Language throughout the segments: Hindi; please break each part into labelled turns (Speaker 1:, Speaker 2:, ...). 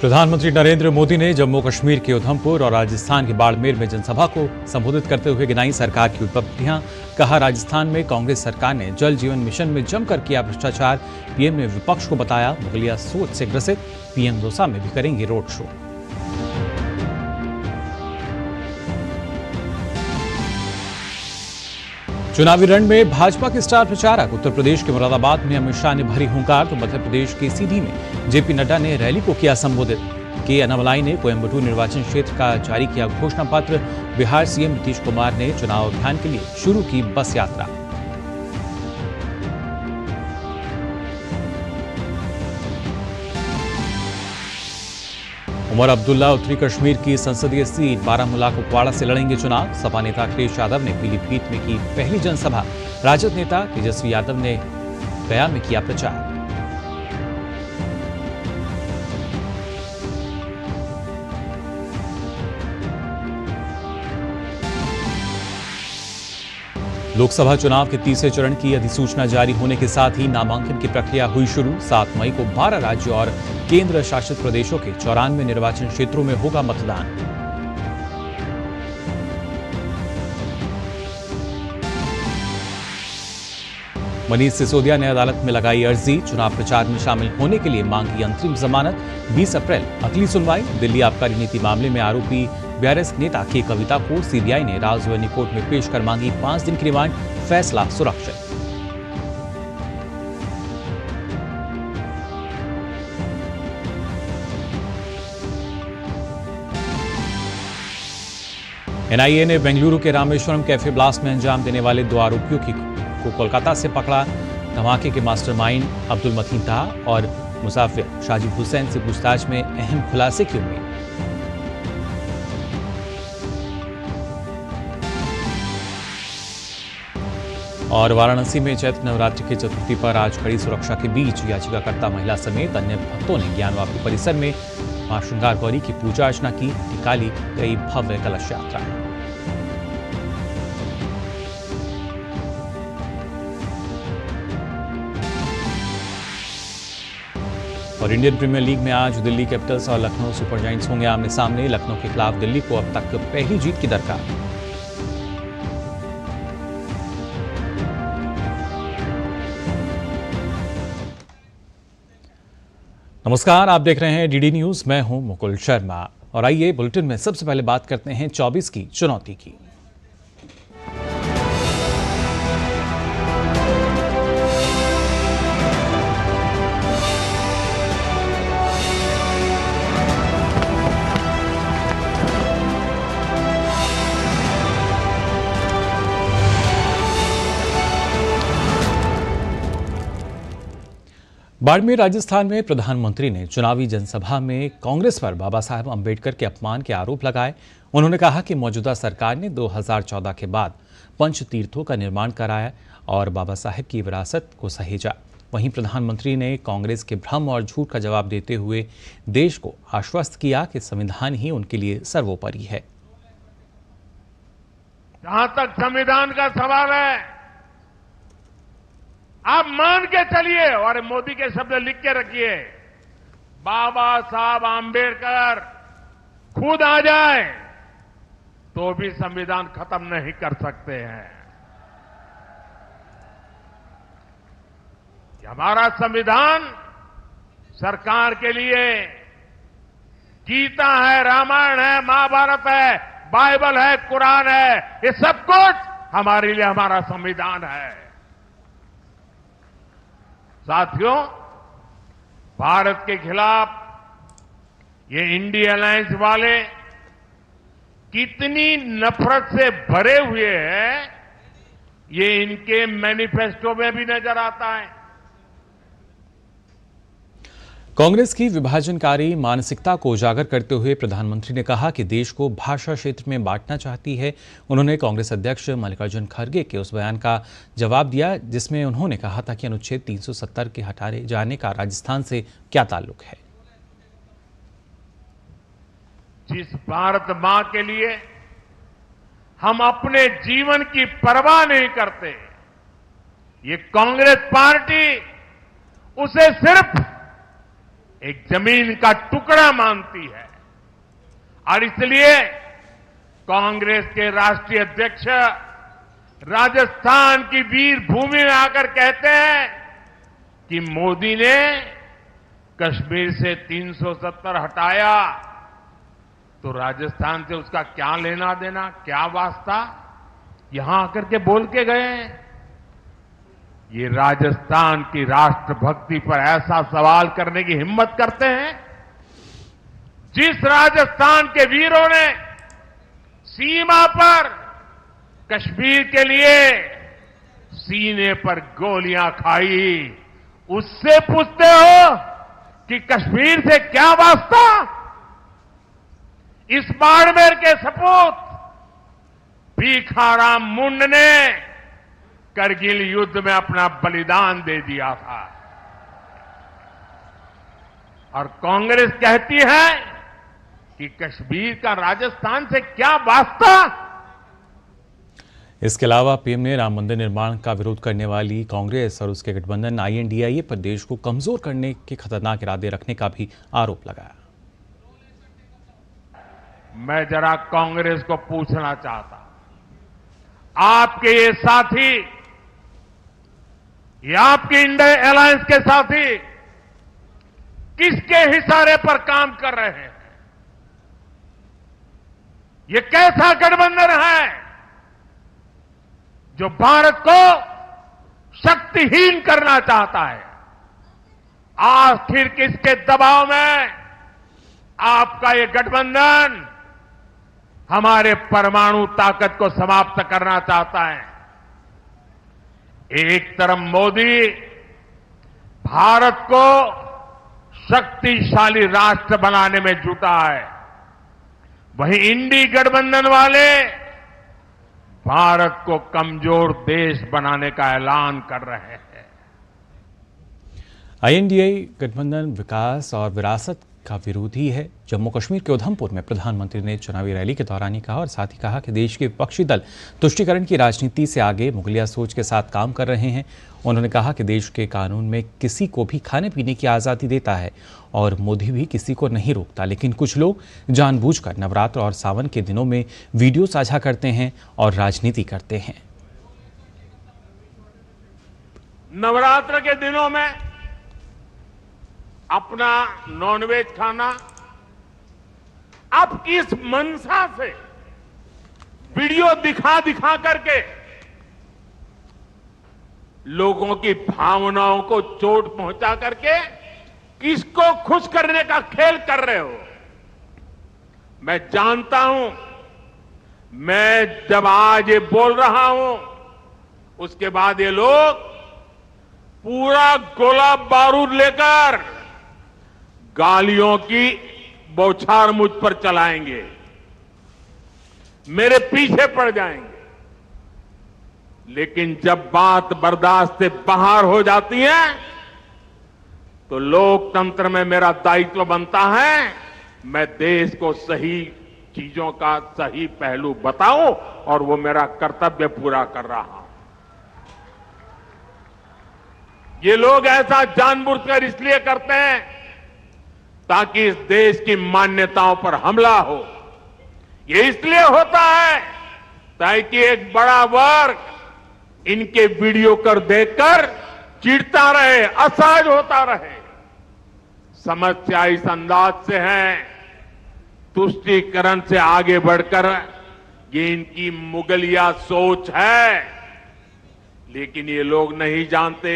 Speaker 1: प्रधानमंत्री नरेंद्र मोदी ने जम्मू कश्मीर के उधमपुर और राजस्थान के बाड़मेर में जनसभा को संबोधित करते हुए गिनाई सरकार की उपलब्धियां। कहा, राजस्थान में कांग्रेस सरकार ने जल जीवन मिशन में जमकर किया भ्रष्टाचार। पीएम ने विपक्ष को बताया मुगलिया सोच से ग्रसित। पीएम दौसा में भी करेंगे रोड शो। चुनावी रण में भाजपा के स्टार प्रचारक। उत्तर प्रदेश के मुरादाबाद में अमित शाह ने भरी हुंकार, तो मध्य प्रदेश के सीधी में जेपी नड्डा ने रैली को किया संबोधित। के अन्नामलाई ने कोयम्बटूर निर्वाचन क्षेत्र का जारी किया घोषणा पत्र। बिहार सीएम नीतीश कुमार ने चुनाव अभियान के लिए शुरू की बस यात्रा। उमर अब्दुल्ला उत्तरी कश्मीर की संसदीय सीट बारामूला कुपवाड़ा से लड़ेंगे चुनाव। सपा नेता अखिलेश यादव ने पीलीभीत में की पहली जनसभा। राजद नेता तेजस्वी यादव ने गया में किया प्रचार। लोकसभा चुनाव के तीसरे चरण की अधिसूचना जारी होने के साथ ही नामांकन की प्रक्रिया हुई शुरू। 7 मई को 12 राज्यों और केंद्र शासित प्रदेशों के 94 निर्वाचन क्षेत्रों में होगा मतदान। मनीष सिसोदिया ने अदालत में लगाई अर्जी। चुनाव प्रचार में शामिल होने के लिए मांगी अंतरिम जमानत। 20 अप्रैल अगली सुनवाई। दिल्ली आबकारी नीति मामले में आरोपी बीआरएस नेता के कविता को सीबीआई ने राजधानी कोर्ट में पेश कर मांगी 5 दिन की रिमांड। फैसला सुरक्षित। एनआईए ने बेंगलुरु के रामेश्वरम कैफे ब्लास्ट में अंजाम देने वाले 2 आरोपियों को कोलकाता से पकड़ा। धमाके के मास्टरमाइंड अब्दुल मतीन था और मुसाफिर शाजिब हुसैन से पूछताछ में अहम खुलासे की उम्मीद। और वाराणसी में चैत्र नवरात्रि की चतुर्थी पर आज कड़ी सुरक्षा के बीच याचिकाकर्ता महिला समेत अन्य भक्तों ने ज्ञानवापी परिसर में मां श्रृंगार गौरी की पूजा अर्चना की। निकाली गई भव्य कलश यात्रा। और इंडियन प्रीमियर लीग में आज दिल्ली कैपिटल्स और लखनऊ सुपर जायंट्स होंगे आमने सामने। लखनऊ के खिलाफ दिल्ली को अब तक पहली जीत की दरकार। नमस्कार, आप देख रहे हैं डीडी न्यूज। मैं हूं मुकुल शर्मा और आइए बुलेटिन में सबसे पहले बात करते हैं 24 की चुनौती की। बाड़मेर राजस्थान में प्रधानमंत्री ने चुनावी जनसभा में कांग्रेस पर बाबा साहब अंबेडकर के अपमान के आरोप लगाए। उन्होंने कहा कि मौजूदा सरकार ने 2014 के बाद पंच तीर्थों का निर्माण कराया और बाबा साहब की विरासत को सहेजा। वहीं प्रधानमंत्री ने कांग्रेस के भ्रम और झूठ का जवाब देते हुए देश को आश्वस्त किया कि संविधान ही उनके लिए सर्वोपरि है।
Speaker 2: जहां तक संविधान का सवाल है, आप मान के चलिए और मोदी के शब्द लिख के रखिए, बाबा साहब आंबेडकर खुद आ जाए तो भी संविधान खत्म नहीं कर सकते हैं। हमारा संविधान सरकार के लिए गीता है, रामायण है, महाभारत है, बाइबल है, कुरान है, ये सब कुछ हमारे लिए हमारा संविधान है। साथियों, भारत के खिलाफ ये इंडिया अलायंस वाले कितनी नफरत से भरे हुए हैं, ये इनके मैनिफेस्टो में भी नजर आता है।
Speaker 1: कांग्रेस की विभाजनकारी मानसिकता को उजागर करते हुए प्रधानमंत्री ने कहा कि देश को भाषा क्षेत्र में बांटना चाहती है। उन्होंने कांग्रेस अध्यक्ष मल्लिकार्जुन खड़गे के उस बयान का जवाब दिया जिसमें उन्होंने कहा था कि अनुच्छेद 370 के हटाए जाने का राजस्थान से क्या ताल्लुक है।
Speaker 2: जिस भारत मां के लिए हम अपने जीवन की परवाह नहीं करते, ये कांग्रेस पार्टी उसे सिर्फ एक जमीन का टुकड़ा मानती है। और इसलिए कांग्रेस के राष्ट्रीय अध्यक्ष राजस्थान की वीर भूमि में आकर कहते हैं कि मोदी ने कश्मीर से 370 हटाया तो राजस्थान से उसका क्या लेना देना, क्या वास्ता, यहां आकर के बोल के गए। ये राजस्थान की राष्ट्रभक्ति पर ऐसा सवाल करने की हिम्मत करते हैं। जिस राजस्थान के वीरों ने सीमा पर कश्मीर के लिए सीने पर गोलियां खाई, उससे पूछते हो कि कश्मीर से क्या वास्ता। इस बाड़मेर के सपूत भीखाराम मुंड ने करगिल युद्ध में अपना बलिदान दे दिया था। और कांग्रेस कहती है कि कश्मीर का राजस्थान से क्या वास्ता।
Speaker 1: इसके अलावा पीएम ने राम मंदिर निर्माण का विरोध करने वाली कांग्रेस और उसके गठबंधन INDIA पर देश को कमजोर करने के खतरनाक इरादे रखने का भी आरोप लगाया।
Speaker 2: मैं जरा कांग्रेस को पूछना चाहता, आपके ये साथी, ये आपके इंडिया अलायंस के साथी किसके इशारे पर काम कर रहे हैं? ये कैसा गठबंधन है जो भारत को शक्तिहीन करना चाहता है? आखिर किसके दबाव में आपका ये गठबंधन हमारे परमाणु ताकत को समाप्त करना चाहता है? एक तरफ मोदी भारत को शक्तिशाली राष्ट्र बनाने में जुटा है, वहीं इंडी गठबंधन वाले भारत को कमजोर देश बनाने का ऐलान कर रहे हैं।
Speaker 1: INDIA गठबंधन विकास और विरासत का विरोधी है। जम्मू कश्मीर के उधमपुर में प्रधानमंत्री ने चुनावी रैली के दौरान ही कहा और साथ ही कहा कि देश के विपक्षी दल तुष्टीकरण की राजनीति से आगे मुगलिया सोच के साथ काम कर रहे हैं। उन्होंने कहा कि देश के कानून में किसी को भी खाने पीने की आज़ादी देता है और मोदी भी किसी को नहीं रोकता, लेकिन कुछ लोग जानबूझकर नवरात्र और सावन के दिनों में वीडियो साझा करते हैं और राजनीति करते हैं।
Speaker 2: नवरात्र के दिनों में अपना नॉनवेज खाना, अब किस मंशा से वीडियो दिखा दिखा करके लोगों की भावनाओं को चोट पहुंचा करके किसको खुश करने का खेल कर रहे हो? मैं जानता हूं, मैं जब आज ये बोल रहा हूं उसके बाद ये लोग पूरा गोला बारूद लेकर गालियों की बौछार मुझ पर चलाएंगे, मेरे पीछे पड़ जाएंगे। लेकिन जब बात बर्दाश्त से बाहर हो जाती है तो लोकतंत्र में मेरा दायित्व बनता है मैं देश को सही चीजों का सही पहलू बताऊं और वो मेरा कर्तव्य पूरा कर रहा हूं। ये लोग ऐसा जानबूझकर इसलिए करते हैं ताकि इस देश की मान्यताओं पर हमला हो। ये इसलिए होता है ताकि एक बड़ा वर्ग इनके वीडियो कर देखकर चिढ़ता रहे, असहज होता रहे। समस्या इस अंदाज से है, तुष्टीकरण से आगे बढ़कर ये इनकी मुगलिया सोच है। लेकिन ये लोग नहीं जानते,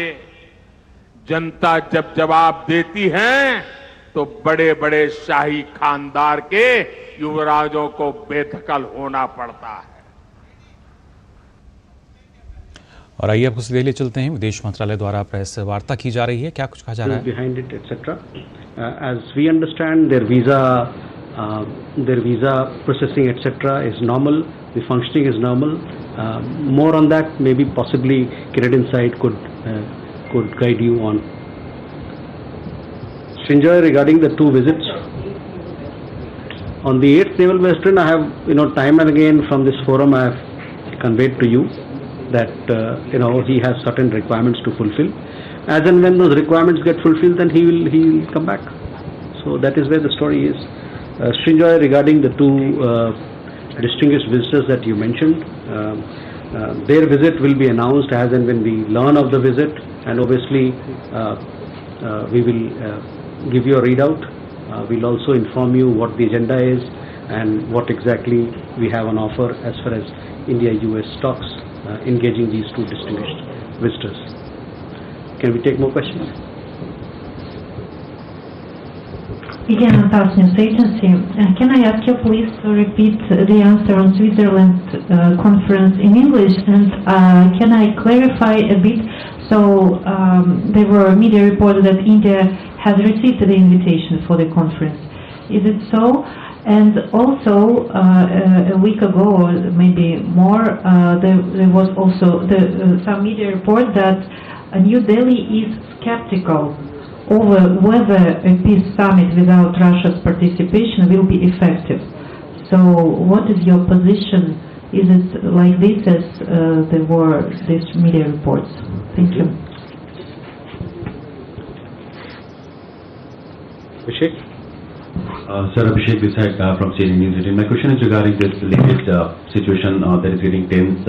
Speaker 2: जनता जब जवाब देती है तो बड़े बड़े शाही खानदार के युवराजों को बेदखल होना पड़ता है।
Speaker 1: और आइए आपको सीधे ले चलते हैं, विदेश मंत्रालय द्वारा प्रेस वार्ता की जा रही है, क्या कुछ कहा जा रहा है?
Speaker 3: Behind it, etc. As we understand, their visa processing, etc. is normal. The functioning is normal. More on that, maybe possibly Canadian side could guide you on. Srinjoy, regarding the two visits, on the 8th Naval Western, I have, time and again from this forum, I have conveyed to you that, he has certain requirements to fulfill. As and when those requirements get fulfilled, then he will come back. So that is where the story is. Srinjoy, regarding the two distinguished visitors that you mentioned, their visit will be announced as and when we learn of the visit, and obviously we will give you a readout. We'll also inform you what the agenda is and what exactly we have on offer as far as India-US talks engaging these two distinguished visitors. Can we take more questions?
Speaker 4: Again, Antares News Agency. Can I ask you please to repeat the answer on Switzerland conference in English, and can I clarify a bit? So there were media reports that India has received the invitation for the conference. Is it so? And also a week ago, or maybe more, there was also some media report that New Delhi is skeptical over whether a peace summit without Russia's participation will be effective. So what is your position? Is it like this as there were these media reports? Thank you.
Speaker 3: Abhishek?
Speaker 5: Sir, Abhishek this side from CNN News 18. My question is regarding this latest situation that is getting tense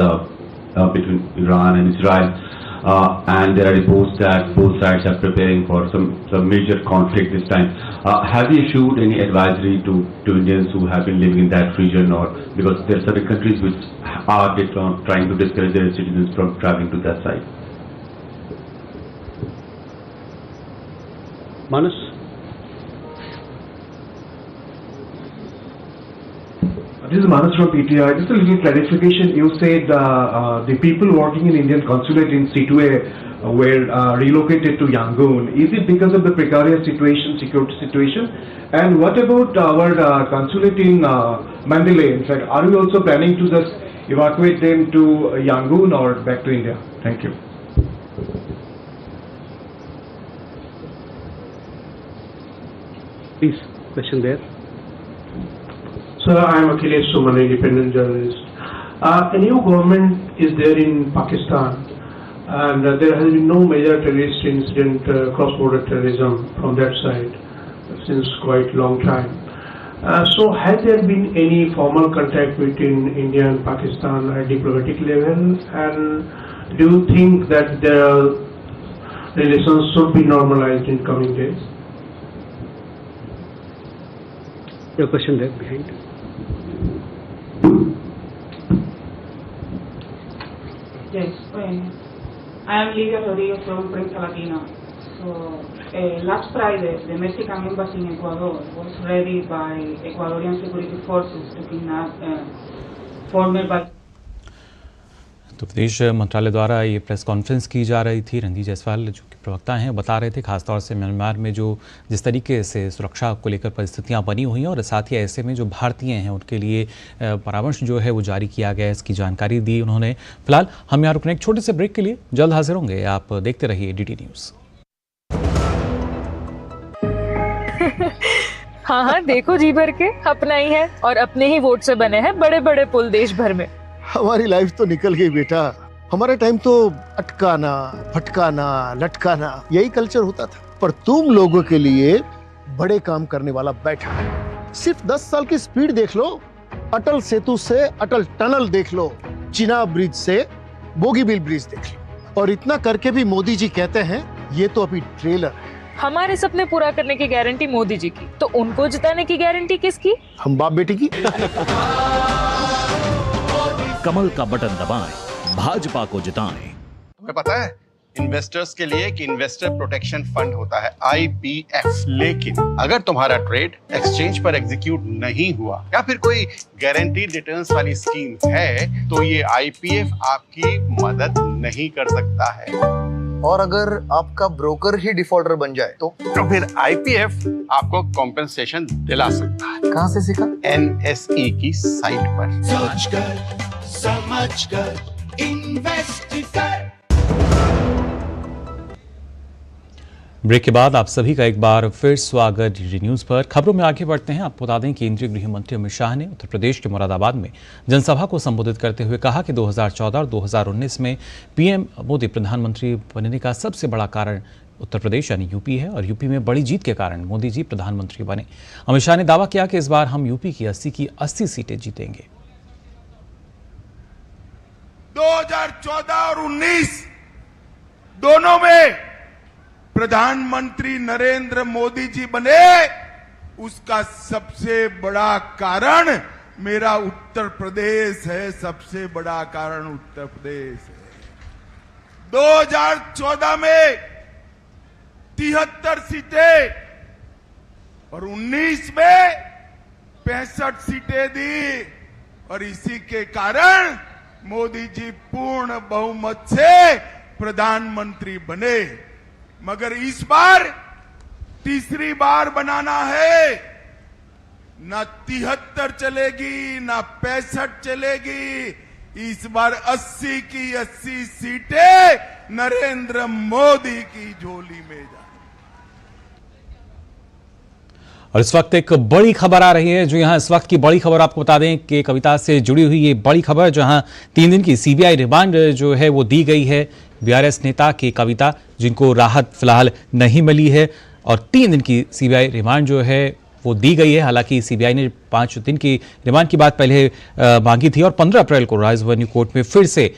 Speaker 5: between Iran and Israel. And there are reports that both sides are preparing for some major conflict this time. Have you issued any advisory to Indians who have been living in that region, or because there are certain countries which are trying to discourage their citizens from traveling to that side?
Speaker 3: Manas?
Speaker 6: This is Manas from PTI. Just a little clarification. You said the people working in Indian consulate in Sittwe were relocated to Yangon. Is it because of the precarious situation, security situation? And what about our consulate in Mandalay? In fact, are we also planning to just evacuate them to Yangon or back to India? Thank you.
Speaker 3: Please, question there.
Speaker 7: Sir, I am Akhilesh Suman, independent journalist. A new government is there in Pakistan, and there has been no major terrorist incident, cross-border terrorism from that side since quite a long time. So has there been any formal contact between India and Pakistan at diplomatic level, and do you think that their relations should be normalized in coming days?
Speaker 3: Your question there behind.
Speaker 8: Yes, I am Lidia Rodriguez from Prensa Latina. So last Friday, the Mexican embassy in Ecuador was raided by Ecuadorian security forces to kidnap former vice.
Speaker 1: तो विदेश मंत्रालय द्वारा ये प्रेस कॉन्फ्रेंस की जा रही थी। रणदीप जायसवाल जो कि प्रवक्ता हैं बता रहे थे खासतौर से म्यांमार में जो जिस तरीके से सुरक्षा को लेकर परिस्थितियां बनी हुई हैं और साथ ही ऐसे में जो भारतीय हैं उनके लिए परामर्श जो है वो जारी किया गया है, इसकी जानकारी दी उन्होंने। फिलहाल हम यहाँ रुकने एक छोटे से ब्रेक के लिए जल्द हाजिर होंगे। आप देखते रहिए DD न्यूज़।
Speaker 9: हाँ, देखो जी भर के अपना ही है और अपने ही वोट से बने हैं बड़े बड़े पुल देश भर में।
Speaker 10: हमारी लाइफ तो निकल गई बेटा। हमारे टाइम तो अटकाना, फटकाना, लटकाना यही कल्चर होता था, पर तुम लोगों के लिए बड़े काम करने वाला बैठा है। सिर्फ 10 साल की स्पीड देख लो, अटल सेतु से अटल टनल देख लो, चिनाब ब्रिज से बोगीबील ब्रिज देख लो, और इतना करके भी मोदी जी कहते हैं ये तो अभी ट्रेलर है।
Speaker 9: हमारे सपने पूरा करने की गारंटी मोदी जी की, तो उनको जिताने की गारंटी किसकी?
Speaker 10: हम बाप बेटी की।
Speaker 11: कमल का बटन दबाएं, भाजपा को जिताएं।
Speaker 12: तुम्हें पता है इन्वेस्टर्स के लिए एक इन्वेस्टर प्रोटेक्शन फंड होता है IPF, लेकिन अगर तुम्हारा ट्रेड एक्सचेंज पर एग्जीक्यूट नहीं हुआ या फिर कोई गारंटीड रिटर्न्स वाली स्कीम है तो ये IPF आपकी मदद नहीं कर सकता है।
Speaker 13: और अगर आपका ब्रोकर ही डिफॉल्टर बन जाए तो
Speaker 12: फिर IPF आपको कॉम्पेंसेशन दिला सकता है।
Speaker 13: कहाँ से सीखा?
Speaker 12: NSE की साइट पर।
Speaker 14: सोच कर, समझ कर, इन्वेस्ट कर।
Speaker 1: ब्रेक के बाद आप सभी का एक बार फिर स्वागत DD न्यूज़ पर। खबरों में आगे बढ़ते हैं। आपको बता दें केंद्रीय गृह मंत्री अमित शाह ने उत्तर प्रदेश के मुरादाबाद में जनसभा को संबोधित करते हुए कहा कि 2014 और 2019 में PM मोदी प्रधानमंत्री बनने का सबसे बड़ा कारण उत्तर प्रदेश यानी यूपी है और यूपी में बड़ी जीत के कारण मोदी जी प्रधानमंत्री बने। अमित शाह ने दावा किया कि इस बार हम यूपी की 80 की 80 सीटें जीतेंगे।
Speaker 14: 2014 और 19 दोनों में प्रधानमंत्री नरेंद्र मोदी जी बने, उसका सबसे बड़ा कारण मेरा उत्तर प्रदेश है। सबसे बड़ा कारण उत्तर प्रदेश है। 2014 में 73 सीटें और 19 में 65 सीटें दी और इसी के कारण मोदी जी पूर्ण बहुमत से प्रधानमंत्री बने। मगर इस बार तीसरी बार बनाना है, ना 73 चलेगी ना 65 चलेगी, इस बार 80 की 80 सीटें नरेंद्र मोदी की झोली में जाए।
Speaker 1: और इस वक्त एक बड़ी खबर आ रही है, जो यहां इस वक्त की बड़ी खबर आपको बता दें कि कविता से जुड़ी हुई ये बड़ी खबर, जहां 3 दिन की सीबीआई रिमांड जो है वो दी गई है बीआरएस नेता की कविता, जिनको राहत फिलहाल नहीं मिली है और 3 दिन की सीबीआई रिमांड जो है वो दी गई है। हालांकि सीबीआई ने 5 दिन की रिमांड की बात पहले मांगी थी और 15 अप्रैल को राज्य रेवेन्यू कोर्ट में फिर से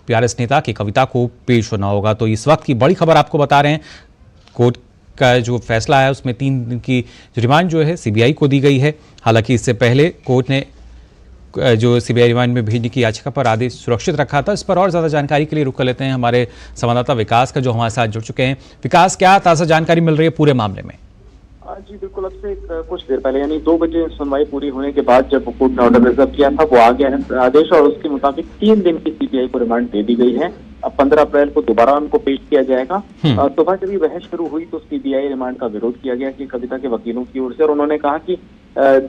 Speaker 1: बीआरएस नेता की कविता को पेश होना होगा। तो इस वक्त की बड़ी खबर आपको बता रहे हैं, कोर्ट का जो फैसला है उसमें 3 दिन की रिमांड जो है सीबीआई को दी गई है। हालांकि इससे पहले कोर्ट ने जो सीबीआई रिमांड में भेजने की याचिका पर आदेश सुरक्षित रखा था। इस पर और ज्यादा जानकारी के लिए रुक कर लेते हैं हमारे संवाददाता विकास का, जो हमारे साथ जुड़ चुके हैं। विकास, क्या ताज़ा जानकारी मिल रही है पूरे मामले में?
Speaker 15: जी बिल्कुल, अब से कुछ देर पहले यानी 2 बजे सुनवाई पूरी होने के बाद जब कोर्ट ने ऑर्डर रिजर्व किया था, वो आ गया है आदेश और उसके मुताबिक 3 दिन की सीबीआई को रिमांड दे दी गई है। अब 15 अप्रैल को दोबारा उनको पेश किया जाएगा। सुबह जब बहस शुरू हुई तो सीबीआई रिमांड का विरोध किया गया कि कविता के वकीलों की ओर से, और उन्होंने कहा कि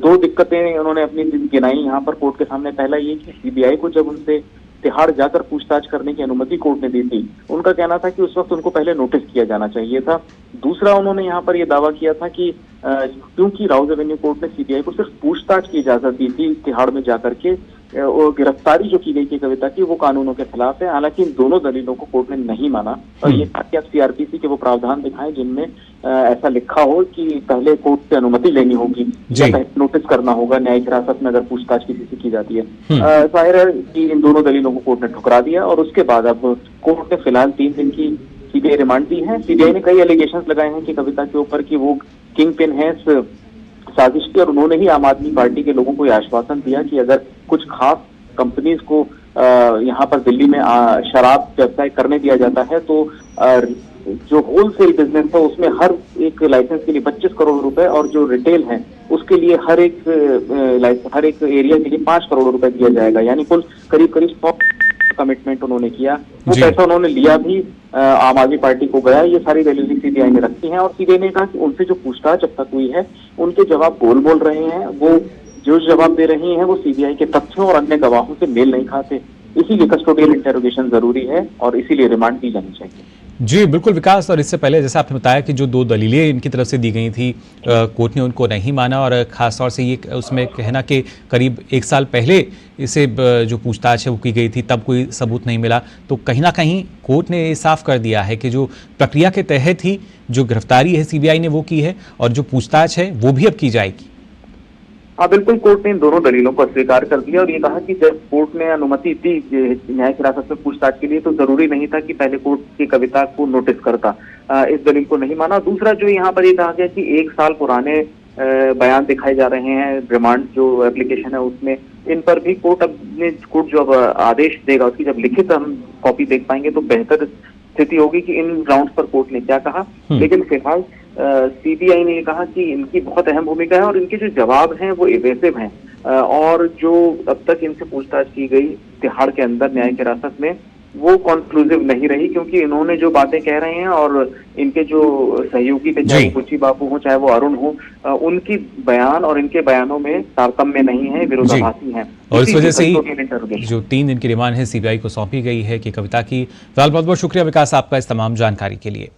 Speaker 15: 2 दिक्कतें उन्होंने अपनी गिनाई यहाँ पर कोर्ट के सामने। पहला ये कि सीबीआई को जब उनसे तिहाड़ जाकर पूछताछ करने की अनुमति कोर्ट ने दी थी, उनका कहना था कि उस वक्त उनको पहले नोटिस किया जाना चाहिए था। दूसरा, उन्होंने यहाँ पर यह दावा किया था कि क्योंकि राउज रेवेन्यू कोर्ट ने सीबीआई को सिर्फ पूछताछ की इजाजत दी थी तिहाड़ में जाकर के, और गिरफ्तारी जो की गई थी कविता की वो कानूनों के खिलाफ है। हालांकि इन दोनों दलीलों को कोर्ट ने नहीं माना और ये कहा कि आप सीआरपीसी के वो प्रावधान दिखाएं जिनमें ऐसा लिखा हो कि पहले कोर्ट से अनुमति लेनी होगी या पहले नोटिस करना होगा न्यायिक हिरासत में अगर पूछताछ किसी से की जाती है। जाहिर है कि इन दोनों दलीलों को कोर्ट ने ठुकरा दिया और उसके बाद अब कोर्ट ने फिलहाल 3 दिन की सीबीआई रिमांड दी है। सीबीआई ने कई एलिगेशंस लगाए हैं कि कविता के ऊपर कि वो किंग पिन है साजिश की, और उन्होंने ही आम आदमी पार्टी के लोगों को आश्वासन दिया कि अगर कुछ खास कंपनीज को यहाँ पर दिल्ली में शराब व्यवसाय करने दिया जाता है तो जो होलसेल बिजनेस है उसमें हर एक लाइसेंस के लिए 25 करोड़ रुपए और जो रिटेल है उसके लिए हर एक एरिया के लिए 5 करोड़ रुपए दिया जाएगा। यानी कुल करीब 100 कमिटमेंट उन्होंने किया। वो पैसा उन्होंने लिया भी आम आदमी पार्टी को गया। ये सारी दलीलें सीबीआई ने रखी हैं और सीबीआई ने कहा कि उनसे जो पूछताछ अब तक हुई है उनके जवाब बोल रहे हैं, वो जो जवाब दे रही हैं वो सीबीआई के तथ्यों और अन्य गवाहों से मेल नहीं खाते। इसीलिए कस्टोडियल इंटेरोगेशन जरूरी है और इसीलिए रिमांड दी जानी चाहिए।
Speaker 1: जी बिल्कुल विकास, और इससे पहले जैसे आपने बताया कि जो 2 दलीलें इनकी तरफ से दी गई थी कोर्ट ने उनको नहीं माना, और खास तौर से ये उसमें कहना कि करीब 1 साल पहले इसे जो पूछताछ है वो की गई थी तब कोई सबूत नहीं मिला। तो कहीं ना कहीं कोर्ट ने ये साफ कर दिया है कि जो प्रक्रिया के तहत ही जो गिरफ्तारी है सीबीआई ने वो की है और जो पूछताछ है वो भी अब की जाएगी।
Speaker 15: हाँ बिल्कुल, कोर्ट ने इन दोनों दलीलों को अस्वीकार कर दिया और ये कहा कि जब कोर्ट ने अनुमति दी न्यायिक हिरासत में पूछताछ के लिए तो जरूरी नहीं था कि पहले कोर्ट की कविता को नोटिस करता। इस दलील को नहीं माना। दूसरा, जो यहाँ पर ये कहा गया कि 1 साल पुराने बयान दिखाए जा रहे हैं रिमांड जो एप्लीकेशन है उसमें, इन पर भी कोर्ट जो अब आदेश देगा उसकी जब लिखित हम कॉपी देख पाएंगे तो बेहतर स्थिति होगी कि इन ग्राउंड्स पर कोर्ट ने क्या कहा। लेकिन फिलहाल सीबीआई ने कहा कि इनकी बहुत अहम भूमिका है और इनके जो जवाब हैं वो इवेसिव हैं, और जो अब तक इनसे पूछताछ की गई तिहाड़ के अंदर न्यायिक हिरासत में वो कॉन्क्लूसिव नहीं रही, क्योंकि इन्होंने जो बातें कह रहे हैं और इनके जो सहयोगी थे, चाहे बुच्ची बाबू हो चाहे वो अरुण हो, उनकी बयान और इनके बयानों में तारतम्य नहीं है, विरोधाभासी हैं।
Speaker 1: और इस वजह से ही जो 3 दिन की रिमांड है सीबीआई को सौंपी गई है कि कविता की। फिलहाल बहुत बहुत शुक्रिया विकास आपका इस तमाम जानकारी के लिए।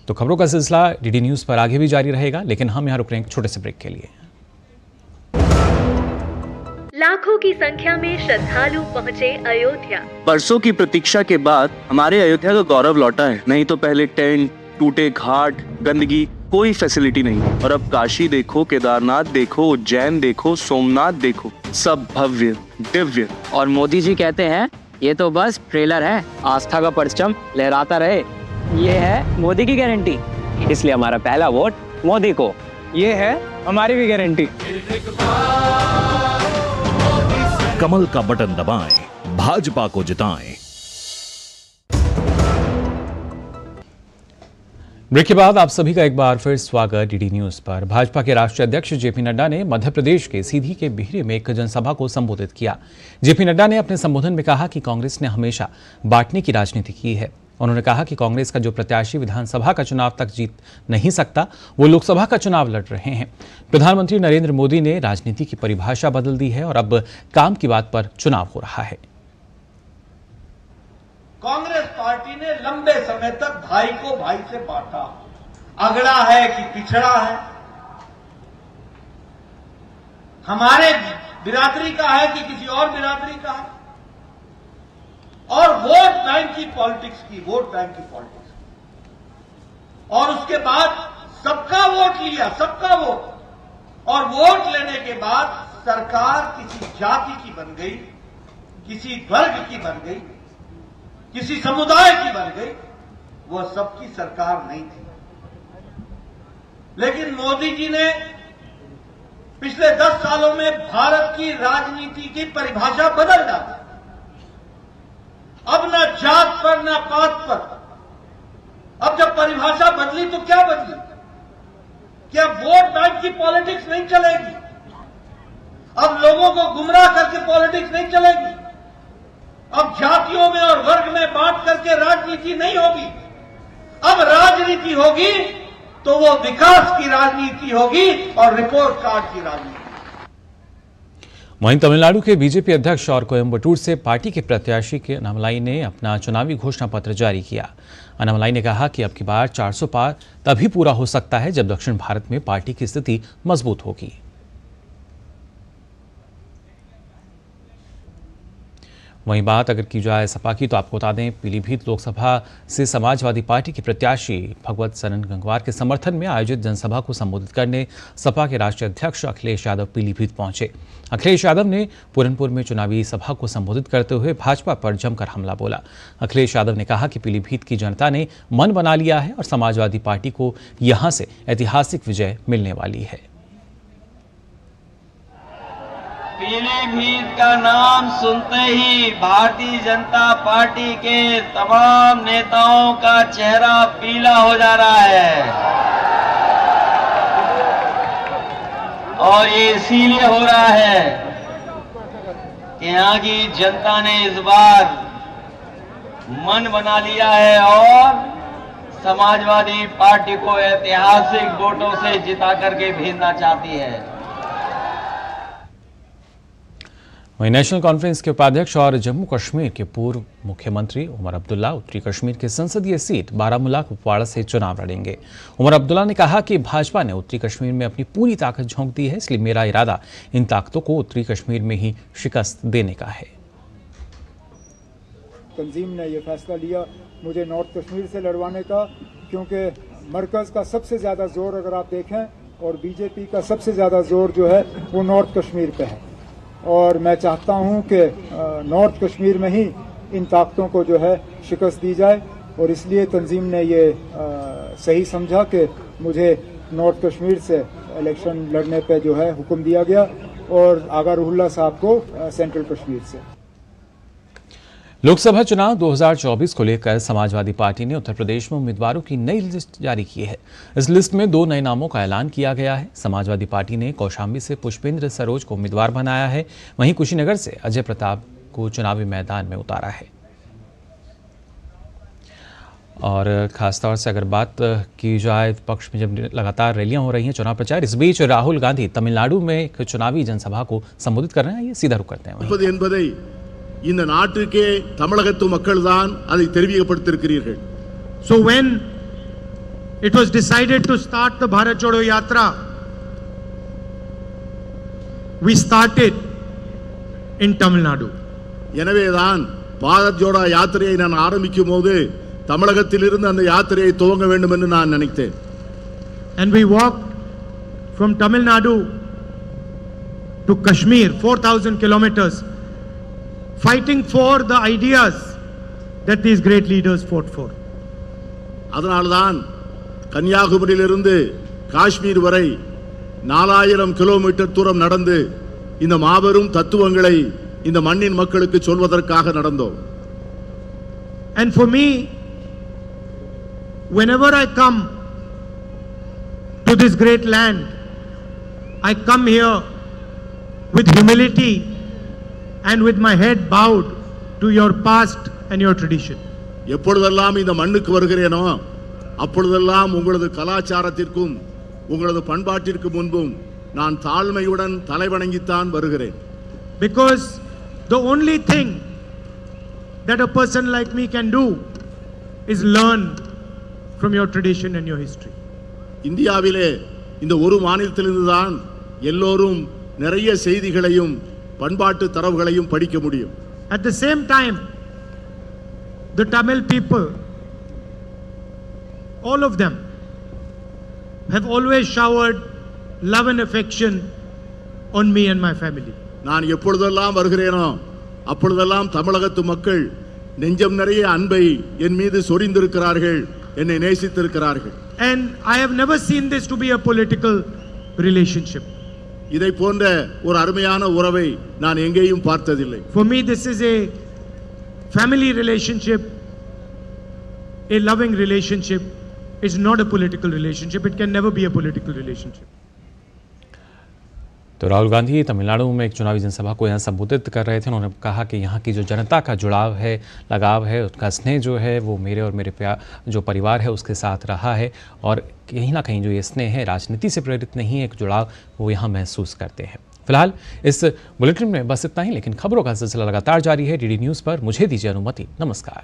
Speaker 1: तो खबरों का सिलसिला डीडी न्यूज पर आगे भी जारी रहेगा, लेकिन हम यहाँ रुक रहे हैं एक छोटे से ब्रेक के लिए।
Speaker 16: लाखों की संख्या में श्रद्धालु पहुंचे अयोध्या।
Speaker 17: बरसों की प्रतीक्षा के बाद हमारे अयोध्या का गौरव लौटा है। नहीं तो पहले टेंट, टूटे घाट, गंदगी, कोई फैसिलिटी नहीं। और अब काशी देखो, केदारनाथ देखो, उज्जैन देखो, सोमनाथ देखो, सब भव्य, दिव्य।
Speaker 18: और मोदी जी कहते हैं ये तो बस ट्रेलर है, आस्था का परचम लहराता रहे। ये है मोदी की गारंटी, इसलिए हमारा पहला वोट मोदी को। ये है हमारी भी गारंटी।
Speaker 11: कमल का बटन दबाएं, भाजपा को जिताएं।
Speaker 1: ब्रेक के बाद आप सभी का एक बार फिर स्वागत डीडी न्यूज पर। भाजपा के राष्ट्रीय अध्यक्ष जेपी नड्डा ने मध्य प्रदेश के सीधी के बिहरी में एक जनसभा को संबोधित किया। जेपी नड्डा ने अपने संबोधन में कहा कि कांग्रेस ने हमेशा बांटने की राजनीति की है। उन्होंने कहा कि कांग्रेस का जो प्रत्याशी विधानसभा का चुनाव तक जीत नहीं सकता, वो लोकसभा का चुनाव लड़ रहे हैं। प्रधानमंत्री नरेंद्र मोदी ने राजनीति की परिभाषा बदल दी है और अब काम की बात पर चुनाव हो रहा है।
Speaker 19: कांग्रेस पार्टी ने लंबे समय तक भाई को भाई से बांटा, अगड़ा है कि पिछड़ा है, हमारे बिरादरी का है कि किसी और बिरादरी का है, और वोट बैंक की पॉलिटिक्स की, वोट बैंक की पॉलिटिक्स। और उसके बाद सबका वोट लिया, सबका वोट, और वोट लेने के बाद सरकार किसी जाति की बन गई, किसी वर्ग की बन गई, किसी समुदाय की बन गई। वह सबकी सरकार नहीं थी। लेकिन मोदी जी ने पिछले 10 सालों में भारत की राजनीति की परिभाषा बदल डाली। अब न जात पर न पात पर। अब जब परिभाषा बदली तो क्या बदली? क्या वोट बैंक की पॉलिटिक्स नहीं चलेगी? अब लोगों को गुमराह करके पॉलिटिक्स नहीं चलेगी। अब जातियों में और वर्ग में बांट करके राजनीति नहीं होगी। अब राजनीति होगी तो वो विकास की राजनीति होगी और रिपोर्ट कार्ड की राजनीति।
Speaker 1: वहीं तमिलनाडु के बीजेपी अध्यक्ष और कोयम्बटूर से पार्टी के प्रत्याशी के अन्नामलाई ने अपना चुनावी घोषणा पत्र जारी किया। अन्नामलाई ने कहा कि अब की बार 400 पार तभी पूरा हो सकता है जब दक्षिण भारत में पार्टी की स्थिति मजबूत होगी। वहीं बात अगर की जाए सपा की, तो आपको बता दें पीलीभीत लोकसभा से समाजवादी पार्टी के प्रत्याशी भगवत सरन गंगवार के समर्थन में आयोजित जनसभा को संबोधित करने सपा के राष्ट्रीय अध्यक्ष अखिलेश यादव पीलीभीत पहुंचे। अखिलेश यादव ने पूरनपुर में चुनावी सभा को संबोधित करते हुए भाजपा पर जमकर हमला बोला। अखिलेश यादव ने कहा कि पीलीभीत की जनता ने मन बना लिया है और समाजवादी पार्टी को यहां से ऐतिहासिक विजय मिलने वाली है।
Speaker 20: पीलीभीत का नाम सुनते ही भारतीय जनता पार्टी के तमाम नेताओं का चेहरा पीला हो जा रहा है, और ये इसीलिए हो रहा है कि यहाँ की जनता ने इस बार मन बना लिया है और समाजवादी पार्टी को ऐतिहासिक वोटों से जिता करके भेजना चाहती है।
Speaker 1: वहीं नेशनल कॉन्फ्रेंस के उपाध्यक्ष और जम्मू कश्मीर के पूर्व मुख्यमंत्री उमर अब्दुल्ला उत्तरी कश्मीर के संसदीय सीट बारामूला कुपवाड़ा से चुनाव लड़ेंगे। उमर अब्दुल्ला ने कहा कि भाजपा ने उत्तरी कश्मीर में अपनी पूरी ताकत झोंक दी है, इसलिए मेरा इरादा इन ताकतों को उत्तरी कश्मीर में ही शिकस्त देने का है।
Speaker 21: तंजीम ने यह फैसला लिया मुझे नॉर्थ कश्मीर से लड़वाने का, क्योंकि मरकज का सबसे ज्यादा जोर अगर आप देखें और बीजेपी का सबसे ज्यादा जोर जो है वो नॉर्थ कश्मीर पे है, और मैं चाहता हूं कि नॉर्थ कश्मीर में ही इन ताकतों को जो है शिकस्त दी जाए, और इसलिए तंजीम ने ये सही समझा कि मुझे नॉर्थ कश्मीर से इलेक्शन लड़ने पे जो है हुक्म दिया गया, और आगा रुहुल्ला साहब को सेंट्रल कश्मीर से।
Speaker 1: लोकसभा चुनाव 2024 को लेकर समाजवादी पार्टी ने उत्तर प्रदेश में उम्मीदवारों की नई लिस्ट जारी की है। इस लिस्ट में 2 नए नामों का ऐलान किया गया है। समाजवादी पार्टी ने कौशाम्बी से पुष्पेंद्र सरोज को उम्मीदवार बनाया है, वहीं कुशीनगर से अजय प्रताप को चुनावी मैदान में उतारा है। और खासतौर से अगर बात की जाए पक्ष में जब लगातार रैलियां हो रही हैं, चुनाव प्रचार, इस बीच राहुल गांधी तमिलनाडु में एक चुनावी जनसभा को संबोधित कर रहे हैं। ये सीधा रुख करते हैं।
Speaker 22: இந்த நாட்டுக்கே தமிழகத்து மக்கள் தான் அதை தெரிவிக்கப்படுத்தியிருக்கிறீர்கள்.
Speaker 23: So when it was decided to start the Bharat Jodo Yatra, we started in Tamil Nadu.
Speaker 22: எனவேதான் பாரத் ஜோடோ யாத்திரையை நான் ஆரம்பிக்கும் போது தமிழகத்திலிருந்து அந்த யாத்திரையை துவங்க வேண்டும் என்று நான் நினைத்தேன்.
Speaker 23: And we walked from Tamil Nadu to Kashmir, 4,000 kilometers, fighting for the ideas that these great leaders fought for.
Speaker 22: அதனால்தான் கன்னியாகுமரியிலிருந்து காஷ்மீர் வரை 4000 கிலோமீட்டர் தூரம் நடந்து இந்த மாபெரும் தத்துவங்களை இந்த மண்ணின் மக்களுக்கு சொல்வதற்காக நடந்தோம்.
Speaker 23: And for me, whenever I come to this great land, I come here with humility and with my head bowed to your past and your tradition.
Speaker 22: எப்பொழுதெல்லாம் இந்த மண்ணுக்கு வருகிறேனோ அப்பொழுதெல்லாம் உங்களது கலாச்சாரத்திற்கும் உங்களது பண்பாட்டிற்கு முன்பும் நான் தாழ்மையுடன் தலைவணங்கித்தான் வருகிறேன்.
Speaker 23: Because the only thing that a person like me can do is learn from your tradition and your history.
Speaker 22: இந்தியாவிலே இந்த ஒரு மாநிலத்திலிருந்து தான் எல்லோரும் நிறைய செய்திகளையும் பண்பாட்டு தரவுகளையும் படிக்க முடியும்.
Speaker 23: At the same time, the Tamil people, all of them, have always showered love and affection on me and my family.
Speaker 22: நான் எப்பொழுதெல்லாம் வருகிறேனோ அப்பொழுதெல்லாம் தமிழகத்து மக்கள் நெஞ்சம் நிறைய அன்பை என் மீது சொரிந்திருக்கிறார்கள், என்னை நேசித்திருக்கிறார்கள்.
Speaker 23: And I have never seen this to be a political relationship.
Speaker 22: இதை போன்ற ஒரு அருமையான உறவை நான் எங்கேயும் பார்த்ததில்லை.
Speaker 23: For me this is a family relationship, a loving relationship. It's not a political relationship. It can never be a political relationship.
Speaker 1: तो राहुल गांधी तमिलनाडु में एक चुनावी जनसभा को यहाँ संबोधित कर रहे थे। उन्होंने कहा कि यहाँ की जो जनता का जुड़ाव है, लगाव है, उसका स्नेह जो है वो मेरे और मेरे जो परिवार है उसके साथ रहा है और कहीं ना कहीं जो ये स्नेह है राजनीति से प्रेरित नहीं है, एक जुड़ाव वो यहाँ महसूस करते हैं। फिलहाल इस बुलेटिन में बस इतना ही, लेकिन खबरों का सिलसिला लगातार जारी है डीडी न्यूज़ पर। मुझे दीजिए अनुमति। नमस्कार।